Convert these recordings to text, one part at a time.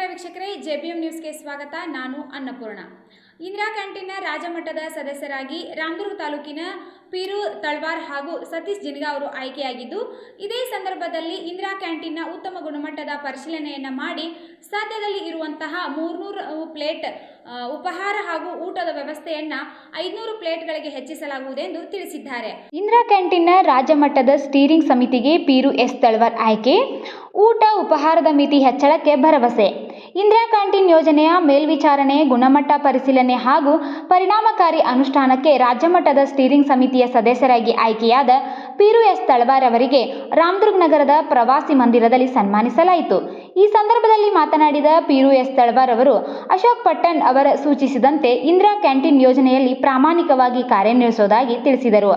ನಮಸ್ಕಾರ ವೀಕ್ಷಕರೇ, ಜೆಬಿಎಂ ನ್ಯೂಸ್ಗೆ ಸ್ವಾಗತ. ನಾನು ಅನ್ನಪೂರ್ಣ. ಇಂದಿರಾ ಕ್ಯಾಂಟೀನ್ನ ರಾಜ್ಯಮಟ್ಟದ ಸದಸ್ಯರಾಗಿ ರಾಮದುರ್ಗ ತಾಲೂಕಿನ ಪೀರು ತಳವಾರ್ ಹಾಗೂ ಸತೀಶ್ ಜಿನಗಾ ಅವರು ಆಯ್ಕೆಯಾಗಿದ್ದು, ಇದೇ ಸಂದರ್ಭದಲ್ಲಿ ಇಂದಿರಾ ಕ್ಯಾಂಟೀನ್ನ ಉತ್ತಮ ಗುಣಮಟ್ಟದ ಪರಿಶೀಲನೆಯನ್ನು ಮಾಡಿ ಸಾಧ್ಯದಲ್ಲಿ ಇರುವಂತಹ 300 ಪ್ಲೇಟ್ ಉಪಹಾರ ಹಾಗೂ ಊಟದ ವ್ಯವಸ್ಥೆಯನ್ನು 500 ಪ್ಲೇಟ್ಗಳಿಗೆ ಹೆಚ್ಚಿಸಲಾಗುವುದೆಂದು ತಿಳಿಸಿದ್ದಾರೆ. ಇಂದಿರಾ ಕ್ಯಾಂಟೀನ್ನ ರಾಜ್ಯಮಟ್ಟದ ಸ್ಟೀರಿಂಗ್ ಸಮಿತಿಗೆ ಪೀರು ಎಸ್ ತಳವಾರ್ ಆಯ್ಕೆ, ಊಟ ಉಪಹಾರದ ಮಿತಿ ಹೆಚ್ಚಳಕ್ಕೆ ಭರವಸೆ. ಇಂದಿರಾ ಕ್ಯಾಂಟೀನ್ ಯೋಜನೆಯ ಮೇಲ್ವಿಚಾರಣೆ, ಗುಣಮಟ್ಟ ಪರಿಶೀಲನೆ ಹಾಗೂ ಪರಿಣಾಮಕಾರಿ ಅನುಷ್ಠಾನಕ್ಕೆ ರಾಜ್ಯಮಟ್ಟದ ಸ್ಟೀರಿಂಗ್ ಸಮಿತಿಯ ಸದಸ್ಯರಾಗಿ ಆಯ್ಕೆಯಾದ ಪೀರು ಎಸ್ ತಳವಾರ್ ಅವರಿಗೆ ರಾಮದುರ್ಗ ನಗರದ ಪ್ರವಾಸಿ ಮಂದಿರದಲ್ಲಿ ಸನ್ಮಾನಿಸಲಾಯಿತು. ಈ ಸಂದರ್ಭದಲ್ಲಿ ಮಾತನಾಡಿದ ಪೀರು ಎಸ್ ತಳವಾರ್ ಅವರು, ಅಶೋಕ್ ಪಟ್ಟಣ್ ಅವರು ಸೂಚಿಸಿದಂತೆ ಇಂದಿರಾ ಕ್ಯಾಂಟೀನ್ ಯೋಜನೆಯಲ್ಲಿ ಪ್ರಾಮಾಣಿಕವಾಗಿ ಕಾರ್ಯನಿರ್ವಹಿಸುವುದಾಗಿ ತಿಳಿಸಿದರು.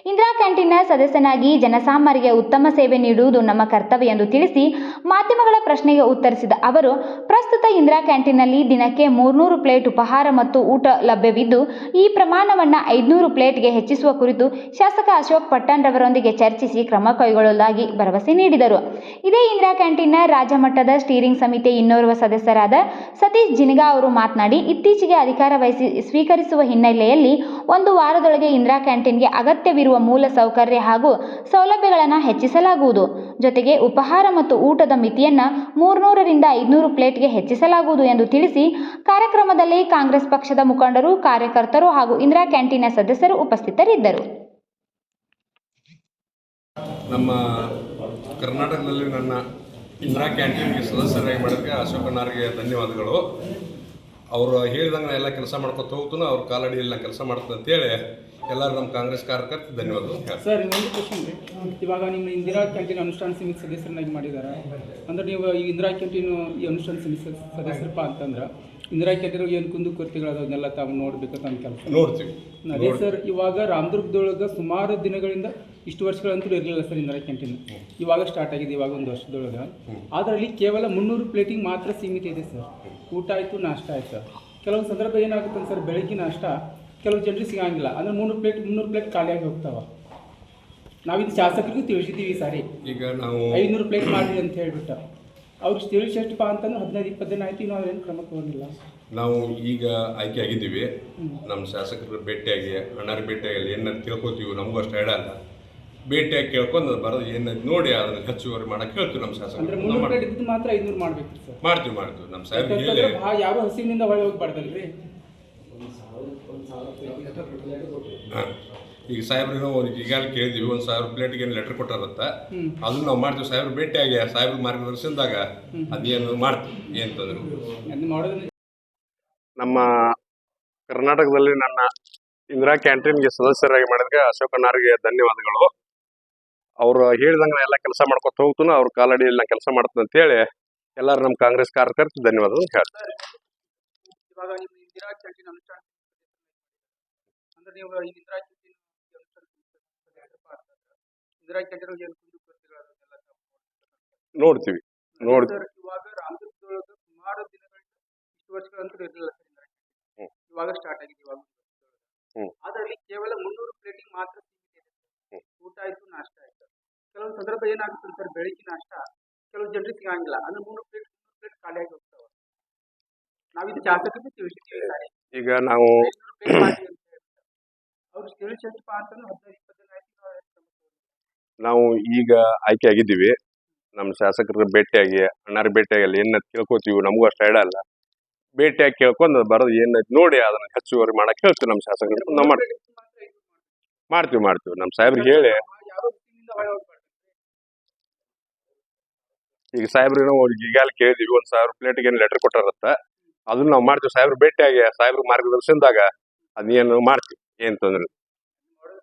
ಇಂದಿರಾ ಕ್ಯಾಂಟೀನ್ನ ಸದಸ್ಯನಾಗಿ ಜನಸಾಮಾನ್ಯರಿಗೆ ಉತ್ತಮ ಸೇವೆ ನೀಡುವುದು ನಮ್ಮ ಕರ್ತವ್ಯ ಎಂದು ತಿಳಿಸಿ, ಮಾಧ್ಯಮಗಳ ಪ್ರಶ್ನೆಗೆ ಉತ್ತರಿಸಿದ ಅವರು, ಪ್ರಸ್ತುತ ಇಂದಿರಾ ಕ್ಯಾಂಟೀನ್ನಲ್ಲಿ ದಿನಕ್ಕೆ 300 ಪ್ಲೇಟ್ ಉಪಹಾರ ಮತ್ತು ಊಟ ಲಭ್ಯವಿದ್ದು, ಈ ಪ್ರಮಾಣವನ್ನು 500 ಪ್ಲೇಟ್ಗೆ ಹೆಚ್ಚಿಸುವ ಕುರಿತು ಶಾಸಕ ಅಶೋಕ್ ಪಟ್ಟಣ್ ರವರೊಂದಿಗೆ ಚರ್ಚಿಸಿ ಕ್ರಮ ಕೈಗೊಳ್ಳುವುದಾಗಿ ಭರವಸೆ ನೀಡಿದರು. ಇದೇ ಇಂದಿರಾ ಕ್ಯಾಂಟೀನ್ನ ರಾಜ್ಯ ಮಟ್ಟದ ಸ್ಟೀರಿಂಗ್ ಸಮಿತಿಯ ಇನ್ನೋರ್ವ ಸದಸ್ಯರಾದ ಸತೀಶ್ ಜಿನಗಾ ಅವರು ಮಾತನಾಡಿ, ಇತ್ತೀಚೆಗೆ ಅಧಿಕಾರ ಸ್ವೀಕರಿಸುವ ಹಿನ್ನೆಲೆಯಲ್ಲಿ ಒಂದು ವಾರದೊಳಗೆ ಇಂದಿರಾ ಕ್ಯಾಂಟೀನ್ಗೆ ಅಗತ್ಯವಿರುವ ಮೂಲ ಸೌಕರ್ಯ ಹಾಗೂ ಸೌಲಭ್ಯಗಳನ್ನು ಹೆಚ್ಚಿಸಲಾಗುವುದು. ಜೊತೆಗೆ ಉಪಹಾರ ಮತ್ತು ಊಟದ ಮಿತಿಯನ್ನು 300ರಿಂದ 500 ಪ್ಲೇಟ್ಗೆ ಹೆಚ್ಚಿಸಲಾಗುವುದು ಎಂದು ತಿಳಿಸಿ, ಕಾರ್ಯಕ್ರಮದಲ್ಲಿ ಕಾಂಗ್ರೆಸ್ ಪಕ್ಷದ ಮುಖಂಡರು, ಕಾರ್ಯಕರ್ತರು ಹಾಗೂ ಇಂದಿರಾ ಕ್ಯಾಂಟೀನ್ನ ಸದಸ್ಯರು ಉಪಸ್ಥಿತರಿದ್ದರು. ನಮ್ಮ ಕರ್ನಾಟಕದಲ್ಲಿ ನನ್ನ ಇಂದಿರಾ ಕ್ಯಾಂಟೀನ್ಗೆ ಸದಸ್ಯರಾಗಿ ಮಾಡೋಕ್ಕೆ ಅಶೋಕಣ್ಣರಿಗೆ ಧನ್ಯವಾದಗಳು. ಅವರು ಹೇಳಿದಂಗೆ ಎಲ್ಲ ಕೆಲಸ ಮಾಡ್ಕೊತ ಹೋಗ್ತಾನೆ, ಅವ್ರ ಕಾಲಡಿಯಲ್ಲಿ ನಾನು ಕೆಲಸ ಮಾಡ್ತೀನಿ ಅಂತೇಳಿ ಎಲ್ಲರೂ ನಮ್ಮ ಕಾಂಗ್ರೆಸ್ ಕಾರ್ಯಕರ್ತರು ಧನ್ಯವಾದಗಳು. ಸರ್, ಇನ್ನೊಂದು ಕ್ವಶನ್ ರೀ, ಇವಾಗ ನಿಮ್ಮ ಇಂದಿರಾ ಕ್ಯಾಂಟೀನ್ ಅನುಷ್ಠಾನ ಸಮಿತಿ ಸದಸ್ಯರನ್ನಾಗಿ ಮಾಡಿದ್ದಾರೆ ಅಂದ್ರೆ ನೀವು ಈ ಇಂದಿರಾ ಕ್ಯಾಂಟೀನು ಈ ಅನುಷ್ಠಾನ ಸಮಿತಿ ಸದಸ್ಯರಪ್ಪ ಅಂತಂದ್ರೆ ಇಂದಿರಾ ಕ್ಯಾಂಟೀನ್ ಏನು ಕುಂದುಕೊರತೆಗಳದನ್ನೆಲ್ಲ ತಾವು ನೋಡ್ಬೇಕಂತ ನಮ್ಮ ಕೆಲಸ ನೋಡ್ತೀವಿ. ಅದೇ ಸರ್, ಇವಾಗ ರಾಮದುರ್ಗದೊಳಗೆ ಸುಮಾರು ದಿನಗಳಿಂದ ಇಷ್ಟು ವರ್ಷಗಳಂತೂ ಇರಲಿಲ್ಲ ಸರ್ ಇಂದಿರಾ ಕ್ಯಾಂಟೀನ್. ಇವಾಗ ಸ್ಟಾರ್ಟ್ ಆಗಿದೆ, ಇವಾಗ ಒಂದು ವರ್ಷದೊಳಗೆ. ಅದರಲ್ಲಿ ಕೇವಲ 300 ಪ್ಲೇಟಿಗೆ ಮಾತ್ರ ಸೀಮಿತ ಇದೆ ಸರ್. ಊಟ ಆಯಿತು, ನಾಷ್ಟ ಆಯಿತು. ಕೆಲವೊಂದು ಸಂದರ್ಭ ಏನಾಗುತ್ತೆ ಸರ್, ಬೆಳಗ್ಗೆ ನಾಷ್ಟ ಕೆಲವು ಜನರಿಗೆ ಸಿಗಂಗಿಲ್ಲ, ಅಂದರೆ 300 ಪ್ಲೇಟ್ ಖಾಲಿಯಾಗಿ ಹೋಗ್ತಾವ. ನಾವಿದು ಶಾಸಕರಿಗೂ ತಿಳಿಸಿದ್ದೀವಿ ಸಾರಿ, ಈಗ ನಾವು 500 ಪ್ಲೇಟ್ ಮಾಡಿ ಅಂತ ಹೇಳ್ಬಿಟ್ಟು ಅವ್ರಿಗೆ ತಿಳಿಸಿ ಎಷ್ಟಪ್ಪ ಅಂತಂದ್ರೆ 15-20 ದಿನ ಆಯ್ತು, ನಾವು ಏನು ಕ್ರಮ ತಗೊಂಡಿಲ್ಲ. ನಾವು ಈಗ ಆಯ್ಕೆ ಆಗಿದ್ದೀವಿ. ನಮ್ಮ ಶಾಸಕರು ಭೇಟಿಯಾಗಿ ಅಣ್ಣಾರು ಭೇಟಿಯಾಗಿ ಏನಾರು ತಿಳ್ಕೊತೀವಿ, ನಮಗೂ ಅಷ್ಟು ಹೇಳಲ್ಲ. ಭೇಟಿಯಾಗಿ ಕೇಳ್ಕೊಂಡು ಬರೋದು ಏನದು ನೋಡಿ ಅದನ್ನು ಹೆಚ್ಚುವರಿ ಮಾಡಕ್ಕೆ ಹೇಳ್ತೀವಿ. ನಮ್ಮ ಶಾಸಕರು ಅಂದ್ರೆ 300 ಪ್ಲೇಟ್ ಇದ್ದು ಮಾತ್ರ 500 ಮಾಡಬೇಕು ಸರ್. ಮಾಡ್ತೀವಿ. ನಮ್ಮ ಸಾಹೇಬ್ ಹೇಳಿ ಯಾರು ಹಸಿವಿನಿಂದ ಹೊಳೆ ಹೋಗ್ಬಾರ್ದಲ್ರಿ. ಹಾಂ, ಈಗ ಸಾಹೇಬ್ರೇನೋ ಈಗಾಗಲೇ ಕೇಳಿದ್ದೀವಿ, 1000 ಪ್ಲೇಟ್ಗೆ ಏನು ಲೆಟರ್ ಕೊಟ್ಟಾರತ್ತ, ಅದನ್ನು ನಾವು ಮಾಡ್ತೀವಿ. ಸಾಹೇಬ್ರು ಭೇಟಿಯಾಗಿ ಸಾಹೇಬ್ರ ಮಾರ್ಗದರ್ಶನದಾಗ ಅದೇನು ಮಾಡ್ತೀವಿ, ಏನು ತೊಂದರೆ. ನಮ್ಮ ಕರ್ನಾಟಕದಲ್ಲಿ ನನ್ನ ಇಂದಿರಾ ಕ್ಯಾಂಟೀನ್ಗೆ ಸದಸ್ಯರಾಗಿ ಮಾಡಿದ್ರೆ ಅಶೋಕಣ್ಣರಿಗೆ ಧನ್ಯವಾದಗಳು. ಅವರು ಹೇಳಿದಂಗೆ ಎಲ್ಲ ಕೆಲಸ ಮಾಡ್ಕೊತ ಹೋಗ್ತಾನೆ, ಅವ್ರ ಕಾಲಡಿಯಲ್ಲಿ ನಾನು ಕೆಲಸ ಮಾಡ್ತೀನಿ ಅಂತೇಳಿ ಎಲ್ಲರೂ ನಮ್ಮ ಕಾಂಗ್ರೆಸ್ ಕಾರ್ಯಕರ್ತರು ಧನ್ಯವಾದಗಳು ಹೇಳ್ತಾರೆ. ಇವಾಗ ನಿಮ್ಮ ಇಂದಿರಾ ಕ್ಯಾಂಟೀನ್ ಅನುಷ್ಠಾನ ಅಂದ್ರೆ ನೀವು ಇಂದಿರಾ ಕ್ಯಾಂಟೀನ್ ಏನು ನೋಡ್ತೀವಿ. ಇವಾಗ ರಾಮದುರ್ಗದೊಳಗೆ ಸುಮಾರು ದಿನಗಳಿಂದ ಇಷ್ಟು ವರ್ಷಗಳಂತೂ ಇರಲಿಲ್ಲ ಸರ್ ಇಂದಿರಾ ಕ್ಯಾಂಟೀನ್. ಇವಾಗ ಸ್ಟಾರ್ಟ್ ಆಗಿದೆ, ಇವಾಗ. ಅದರಲ್ಲಿ ಕೇವಲ 300 ಪ್ಲೇಟಿಗೆ ಮಾತ್ರ ಸೀಮಿತ ಇದೆ. ಊಟ ಆಯ್ತು, ನಾಷ್ಟ ಆಯ್ತು. ಕೆಲವೊಂದು ಸಂದರ್ಭ ಏನಾಗುತ್ತೆ ಸರ್, ಬೆಳಿಗ್ಗೆ ನಾಷ್ಟ ಕೆಲವು ಜನರಿಗೆ ಸಿಗಂಗಿಲ್ಲ, ಅಂದ್ರೆ 300 ಪ್ಲೇಟ್ ಖಾಲಿಯಾಗಿ ಹೋಗ್ತಾವ. ನಾವಿದು ಶಾಸಕರಿಗೆ ತಿಳಿಸಿದ್ದೀವಿ ಸಾರಿ, ಈಗ ನಾವು ಅವ್ರಿಗೆ ತಿಳಿಸಿ ಎಷ್ಟಪ್ಪ ಅಂತಂದ್ರೆ 15-20 ದಿನ ಆಯ್ತು, ನಾವು ಈಗ ಆಯ್ಕೆ ಆಗಿದ್ದೀವಿ. ನಮ್ಮ ಶಾಸಕರ ಭೇಟಿಯಾಗಿ ಅಣ್ಣಾರು ಭೇಟಿಯಾಗಿ ಅಲ್ಲಿ ಏನಾರು ತಿಳ್ಕೊತೀವಿ, ನಮಗೂ ಅಷ್ಟು ಹೇಳಲ್ಲ. ಭೇಟಿಯಾಗಿ ಕೇಳ್ಕೊಂಡು ಬರೋದು ಏನದು ನೋಡಿ ಅದನ್ನು ಹೆಚ್ಚುವರಿ ಮಾಡಕ್ಕೆ ಹೇಳ್ತೀವಿ. ನಮ್ಮ ಶಾಸಕರು ನಾವು ಮಾಡ್ತೀವಿ. ನಮ್ಮ ಸಾಹೇಬ್ರಿಗೆ ಹೇಳಿ ಈಗ ಸಾಹೇಬ್ರೇನೋ ಈಗಾಗಲೇ ಕೇಳಿದ್ದೀವಿ, 1000 ಪ್ಲೇಟ್ಗೆ ಏನು ಲೆಟರ್ ಕೊಟ್ಟಾರತ್ತ, ಅದನ್ನು ನಾವು ಮಾಡ್ತೀವಿ. ಸಾಹೇಬ್ರ ಭೇಟಿಯಾಗಿ ಸಾಹೇಬ್ರ ಮಾರ್ಗದರ್ಶನದಾಗ ಅದೇನು ಮಾಡ್ತೀವಿ, ಏನು ತೊಂದರೆ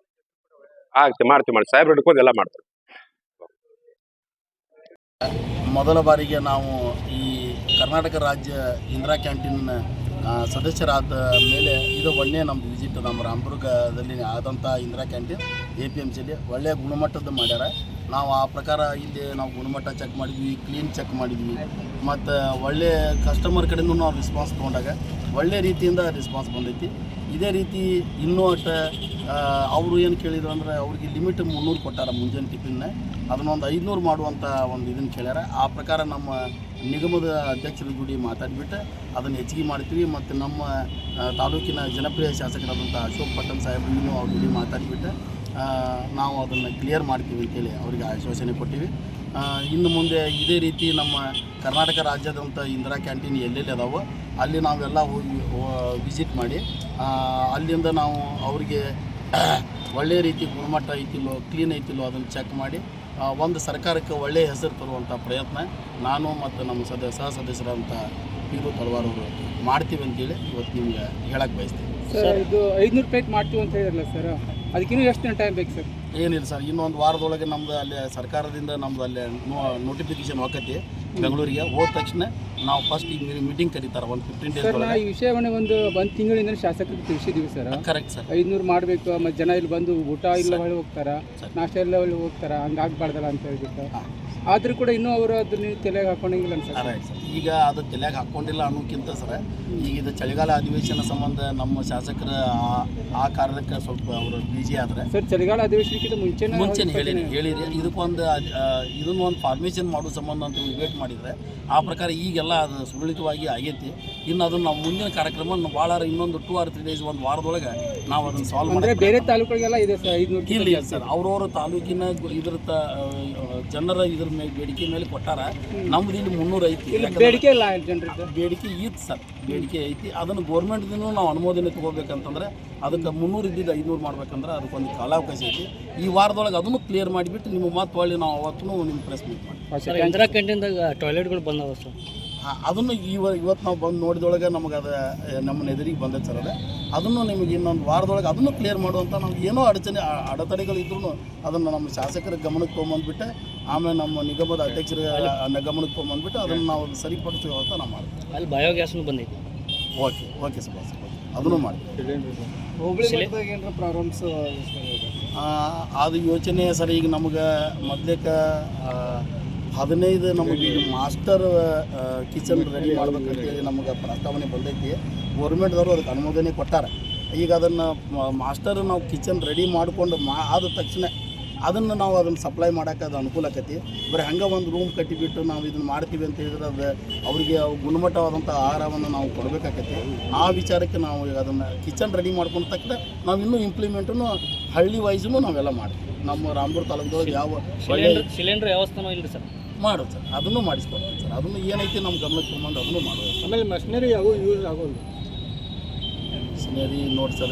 ಆಗ್ತೀವಿ. ಮಾಡ್ತೀವಿ. ಸಾಹೇಬ್ರು ಹಿಡ್ಕೊಂಡು ಎಲ್ಲ ಮಾಡ್ತೀವಿ. ಮೊದಲ ಬಾರಿಗೆ ನಾವು ಈ ಕರ್ನಾಟಕ ರಾಜ್ಯ ಇಂದಿರಾ ಕ್ಯಾಂಟೀನ್ ಸದಸ್ಯರಾದ ಮೇಲೆ ಇದು ಒಳ್ಳೆಯ ನಮ್ಮದು ವಿಸಿಟ್. ನಮ್ಮ ರಾಮದುರ್ಗದಲ್ಲಿ ಆದಂಥ ಇಂದಿರಾ ಕ್ಯಾಂಟೀನ್ APMCಯಲ್ಲಿ ಒಳ್ಳೆಯ ಗುಣಮಟ್ಟದ ಮಾಡ್ಯಾರ. ನಾವು ಆ ಪ್ರಕಾರ ಇಲ್ಲಿ ನಾವು ಗುಣಮಟ್ಟ ಚೆಕ್ ಮಾಡಿದ್ವಿ, ಕ್ಲೀನ್ ಚೆಕ್ ಮಾಡಿದ್ವಿ, ಮತ್ತು ಒಳ್ಳೆ ಕಸ್ಟಮರ್ ಕಡೆಯೂ ನಾವು ರೆಸ್ಪಾನ್ಸ್ ತೊಗೊಂಡಾಗ ಒಳ್ಳೆ ರೀತಿಯಿಂದ ರೆಸ್ಪಾನ್ಸ್ ಬಂದೈತಿ. ಇದೇ ರೀತಿ ಇನ್ನೂ ಅಷ್ಟು ಅವರು ಏನು ಕೇಳಿದ್ರು ಅಂದರೆ ಅವ್ರಿಗೆ ಲಿಮಿಟ್ 300 ಕೊಟ್ಟಾರ ಮುಂಜಾನೆ ಟಿಫಿನ್ನ, ಅದನ್ನೊಂದು 500 ಮಾಡುವಂಥ ಒಂದು ಇದನ್ನು ಕೇಳ್ಯಾರ. ಆ ಪ್ರಕಾರ ನಮ್ಮ ನಿಗಮದ ಅಧ್ಯಕ್ಷರ ಜೋಡಿ ಮಾತಾಡಿಬಿಟ್ಟು ಅದನ್ನು ಹೆಚ್ಚಿಗೆ ಮಾಡ್ತೀವಿ. ಮತ್ತು ನಮ್ಮ ತಾಲೂಕಿನ ಜನಪ್ರಿಯ ಶಾಸಕರಾದಂಥ ಅಶೋಕ್ ಪಟ್ಟಣ್ ಸಾಹೇಬ್ರಿಗೂ ಅವ್ರ ಜೋಡಿ ಮಾತಾಡಿಬಿಟ್ಟು ನಾವು ಅದನ್ನು ಕ್ಲಿಯರ್ ಮಾಡ್ತೀವಿ ಅಂತೇಳಿ ಅವರಿಗೆ ಆಶ್ವಾಸನೆ ಕೊಟ್ಟಿವಿ. ಇನ್ನು ಮುಂದೆ ಇದೇ ರೀತಿ ನಮ್ಮ ಕರ್ನಾಟಕ ರಾಜ್ಯದಂಥ ಇಂದಿರಾ ಕ್ಯಾಂಟೀನ್ ಎಲ್ಲೆಲ್ಲಿ ಅದಾವೋ ಅಲ್ಲಿ ನಾವೆಲ್ಲ ಹೋಗಿ ವಿಸಿಟ್ ಮಾಡಿ ಅಲ್ಲಿಂದ ನಾವು ಅವರಿಗೆ ಒಳ್ಳೆಯ ರೀತಿ ಗುಣಮಟ್ಟ ಐತಿಲ್ಲೋ, ಕ್ಲೀನ್ ಐತಿಲ್ಲೋ ಅದನ್ನು ಚೆಕ್ ಮಾಡಿ ಒಂದು ಸರ್ಕಾರಕ್ಕೆ ಒಳ್ಳೆಯ ಹೆಸರು ತರುವಂಥ ಪ್ರಯತ್ನ ನಾನು ಮತ್ತು ನಮ್ಮ ಸಹ ಸದಸ್ಯರಾದಂಥ ಪಿರು ತಳವಾರ್ ಅವರು ಮಾಡ್ತೀವಿ ಅಂತೇಳಿ ಇವತ್ತು ನಿಮ್ಗೆ ಹೇಳಕ್ಕೆ ಬಯಸ್ತೀವಿ. ಸರ್ ಇದು 500 ಪ್ಲೇಟ್ ಮಾಡ್ತೀವಿ ಅಂತ ಹೇಳಿರಲ್ಲ ಸರ್, ಅದಕ್ಕಿನ್ನೂ ಎಷ್ಟು ದಿನ ಟೈಮ್ ಬೇಕು ಸರ್? ಏನಿಲ್ಲ ಸರ್, ಇನ್ನೊಂದು ವಾರದೊಳಗೆ ನಮ್ಮದು ಅಲ್ಲಿ ಸರ್ಕಾರದಿಂದ ನಮ್ಮದು ಅಲ್ಲೇ ನೋಟಿಫಿಕೇಶನ್ ಹೋಗತ್ತೆ ಬೆಂಗಳೂರಿಗೆ. ಹೋದ ತಕ್ಷಣ ನಾವು ಫಸ್ಟ್ ಈಗ ಮೀಟಿಂಗ್ ಕರೀತಾರೆ ಒಂದು 15 ಡೇಸ್. ಸರ್ ನಾ ಈ ವಿಷಯವನ್ನು ಒಂದು ತಿಂಗಳಿಂದ ಶಾಸಕರಿಗೆ ತಿಳಿಸಿದ್ದೀವಿ ಸರ್. Correct sir. 500 ಮಾಡಬೇಕು, ಮತ್ತು ಜನ ಇಲ್ಲಿ ಬಂದು ಊಟ ಇಲ್ಲ ಹೊಳ್ಳಿ ಹೋಗ್ತಾರೆ, ನಾಷ್ಟ ಇಲ್ಲ ಹೊಳ್ಳಿ ಹೋಗ್ತಾರೆ, ಹಂಗೆ ಆಗಬಾರ್ದಲ್ಲ ಅಂತ ಹೇಳ್ಬಿಟ್ಟು. ಆದರೂ ಕೂಡ ಇನ್ನೂ ಅವರು ಅದನ್ನ ತಲೆಗೆ ಹಾಕೊಂಡಿಲ್ಲ ಅನ್ಸುತ್ತೆ. Right sir. ಈಗ ಅದು ತಲೆಗೆ ಹಾಕ್ಕೊಂಡಿಲ್ಲ ಅನ್ನೋಕ್ಕಿಂತ ಸರ್, ಈಗ ಇದು ಚಳಿಗಾಲ ಅಧಿವೇಶನ ಸಂಬಂಧ ನಮ್ಮ ಶಾಸಕರ ಆ ಕಾರ್ಯಕ್ಕೆ ಸ್ವಲ್ಪ ಅವರು ಬಿಜಿ ಆದರೆ ಸರ್ ಚಳಿಗಾಲ ಅಧಿವೇಶನಕ್ಕಿಂತ ಮುಂಚೆನೇ ಹೇಳಿರಿ ಇದಕ್ಕೊಂದು ಇದನ್ನು ಒಂದು ಫಾರ್ಮೇಷನ್ ಮಾಡೋ ಸಂಬಂಧ ಅಂತ ವೇಟ್ ಮಾಡಿದರೆ ಆ ಪ್ರಕಾರ ಈಗೆಲ್ಲ ಅದು ಸುರಳಿತವಾಗಿ ಆಗೈತಿ. ಇನ್ನು ಅದನ್ನು ನಾವು ಮುಂದಿನ ಕಾರ್ಯಕ್ರಮ ಭಾಳ ಇನ್ನೊಂದು 2 or 3 days ಒಂದು ವಾರದೊಳಗೆ ನಾವು ಅದನ್ನು ಸಾಲ್ವ್ ಅಂದರೆ ಬೇರೆ ತಾಲೂಕುಗಳಿಗೆಲ್ಲ ಇದೆ ಸರ್ 500 ಇಲ್ಲ ಸರ್. ಅವ್ರವ್ರ ತಾಲೂಕಿನ ಇದ್ರ ಜನರ ಇದ್ರ ಮೇಲೆ ಬೇಡಿಕೆ ಮೇಲೆ ಕೊಟ್ಟಾರ. ನಮ್ದು ಇಲ್ಲಿ 300 ಐತಿ. ಬೇಡಿಕೆ ಇಲ್ಲ ಜನರಿಗೆ, ಬೇಡಿಕೆ ಇತ್ತು ಸರ್, ಬೇಡಿಕೆ ಐತಿ. ಅದನ್ನು ಗೋರ್ಮೆಂಟ್ದಿಂದ ನಾವು ಅನುಮೋದನೆ ತೊಗೋಬೇಕಂತಂದ್ರೆ ಅದಕ್ಕೆ 300 ಇದ್ದಿದ್ದು 500 ಮಾಡ್ಬೇಕಂದ್ರೆ ಅದಕ್ಕೊಂದು ಕಾಲಾವಕಾಶ ಐತಿ. ಈ ವಾರದೊಳಗೆ ಅದನ್ನು ಕ್ಲಿಯರ್ ಮಾಡಿಬಿಟ್ಟು ನಿಮ್ಮ ಮಾತು ಹೊಳ್ಳಿ ನಾವು ಅವತ್ತೂ ನಿಮ್ಮ ಪ್ರೆಸ್ ಮೀಟ್ ಮಾಡಿ. ಇಂದಿರಾ ಕ್ಯಾಂಟೀನ್ದಾಗ ಟಾಯ್ಲೆಟ್ಗಳು ಬಂದವ ಸರ್. ಅದನ್ನು ಇವತ್ತು ನಾವು ಬಂದು ನೋಡಿದೊಳಗೆ ನಮಗೆ ಅದು ನಮ್ಮ ಎದುರಿಗೆ ಬಂದೈತೆ ಸರ್. ಅದನ್ನು ನಿಮಗೆ ಇನ್ನೊಂದು ವಾರದೊಳಗೆ ಅದನ್ನು ಕ್ಲಿಯರ್ ಮಾಡುವಂಥ ನಮ್ಗೆ ಏನೋ ಅಡೆತಡೆಗಳಿದ್ರೂ ಅದನ್ನು ನಮ್ಮ ಶಾಸಕರ ಗಮನಕ್ಕೆ ತೊಗೊಂಬಂದ್ಬಿಟ್ಟು ಆಮೇಲೆ ನಮ್ಮ ನಿಗಮದ ಅಧ್ಯಕ್ಷರ ಗಮನಕ್ಕೆ ತೊಗೊಂಬಂದ್ಬಿಟ್ಟು ಅದನ್ನು ನಾವು ಸರಿಪಡಿಸುವ ಅಂತ ನಾವು ಮಾಡ್ತೀವಿ. ಅಲ್ಲಿ ಬಯೋಗ್ಯಾಸ್ನು ಬಂದೈತಿ. ಓಕೆ ಸರ್, ಅದನ್ನು ಮಾಡ್ತೀವಿ. ಏನರ ಪ್ರಾಬ್ಲಮ್ಸ್ ಅದು ಯೋಚನೆ ಸರ್. ಈಗ ನಮಗೆ ಮೊದಲೇಕ 15 ನಮಗೆ ಈಗ ಮಾಸ್ಟರ್ ಕಿಚನ್ ರೆಡಿ ಮಾಡ್ಬೇಕಂತೇಳಿ ನಮಗೆ ಪ್ರಸ್ತಾವನೆ ಬಂದೈತಿ. ಗೌರ್ಮೆಂಟ್ದವರು ಅದಕ್ಕೆ ಅನುಮೋದನೆ ಕೊಟ್ಟಾರೆ. ಈಗ ಅದನ್ನು ಮಾಸ್ಟರ್ ನಾವು ಕಿಚನ್ ರೆಡಿ ಮಾಡಿಕೊಂಡು ಆದ ತಕ್ಷಣ ಅದನ್ನು ನಾವು ಅದನ್ನು ಸಪ್ಲೈ ಮಾಡೋಕೆ ಅದು ಅನುಕೂಲ ಆಕೈತಿ. ಬರೀ ಹಂಗೆ ಒಂದು ರೂಮ್ ಕಟ್ಟಿಬಿಟ್ಟು ನಾವು ಇದನ್ನು ಮಾಡ್ತೀವಿ ಅಂತ ಹೇಳಿದ್ರೆ ಅದು ಅವರಿಗೆ ಗುಣಮಟ್ಟವಾದಂಥ ಆಹಾರವನ್ನು ನಾವು ಕೊಡಬೇಕಾಗೈತಿ. ಆ ವಿಚಾರಕ್ಕೆ ನಾವು ಈಗ ಅದನ್ನು ಕಿಚನ್ ರೆಡಿ ಮಾಡ್ಕೊಂಡ ತಕ್ಷಣ ನಾವು ಇನ್ನೂ ಇಂಪ್ಲಿಮೆಂಟನ್ನು ಹಳ್ಳಿ ವೈಸೂ ನಾವೆಲ್ಲ ಮಾಡ್ತೀವಿ. ನಮ್ಮ ರಾಮದುರ್ಗ ತಾಲೂಕದೊಳಗೆ ಯಾವ ಸಿಲಿಂಡರ್ ವ್ಯವಸ್ಥೆನೂ ಇಲ್ಲ ಸರ್. ಮಾಡೋದು ಸರ್, ಅದನ್ನು ಮಾಡಿಸ್ಕೊಡ್ತೀವಿ ಸರ್. ಅದನ್ನು ಏನೈತಿ ನಮ್ಮ ಗಮನಕ್ಕೆ ತೊಗೊಂಡು ಅದನ್ನು ಮಾಡೋದು. ಆಮೇಲೆ ಮಷಿನರಿ ಯಾವ ಯೂಸ್ ಆಗೋದು ಮಷಿನರಿ ನೋಡಿ ಸರ್,